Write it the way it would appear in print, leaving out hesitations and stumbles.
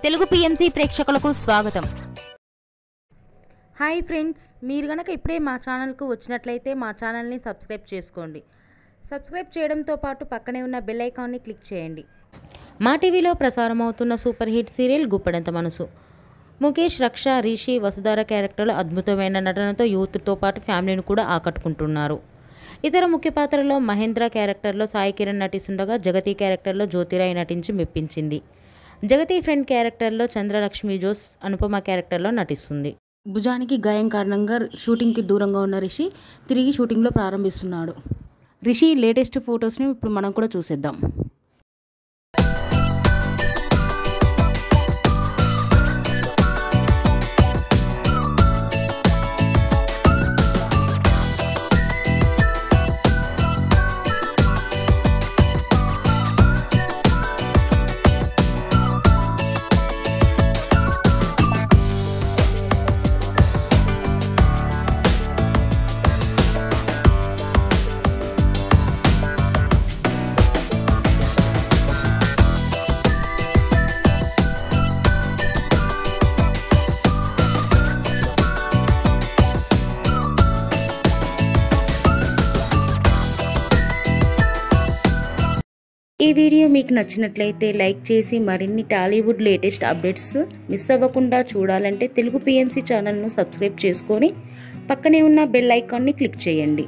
Telugu PMC ప్రేక్షకులకు స్వాగతం. Hi friends, మీరు గనక ఇప్పుడే మా ఛానల్కు వచ్చినట్లయితే మా ఛానల్ని సబ్స్క్రైబ్ చేసుకోండి. సబ్స్క్రైబ్ చేయడంతో పాటు పక్కనే ఉన్న బెల్ ఐకాన్ని క్లిక్ చేయండి. మా టీవీలో ప్రసారం అవుతున్న సూపర్ హిట్ సీరియల్ గుప్పెడంత మనసు. ముఖేష్, రక్ష, రిషి, వసుధార క్యారెక్టర్లు అద్భుతమైన నటనతో యూత్తో పాటు ఫ్యామిలీని కూడా ఆకట్టుకుంటున్నారు. ఇతర ముఖ్య పాత్రలో మహేంద్ర క్యారెక్టర్లో సాయి కిరణ్ నటిస్తుండగా జగతి క్యారెక్టర్లో జ్యోతిరాయ్ నటించి మెప్పించింది. జగతి ఫ్రెండ్ క్యారెక్టర్లో చంద్రలక్ష్మి జోస్ అనుపమ క్యారెక్టర్లో నటిస్తుంది. భుజానికి గాయం కారణంగా షూటింగ్కి దూరంగా ఉన్న రిషి తిరిగి షూటింగ్లో ప్రారంభిస్తున్నాడు. రిషి లేటెస్ట్ ఫొటోస్ని ఇప్పుడు మనం కూడా చూసేద్దాం. ఈ వీడియో మీకు నచ్చినట్లయితే లైక్ చేసి మరిన్ని టాలీవుడ్ లేటెస్ట్ అప్డేట్స్ మిస్ అవ్వకుండా చూడాలంటే తెలుగు పిఎంసి ఛానల్ను సబ్స్క్రైబ్ చేసుకొని పక్కనే ఉన్న బెల్ ఐకాన్ని క్లిక్ చేయండి.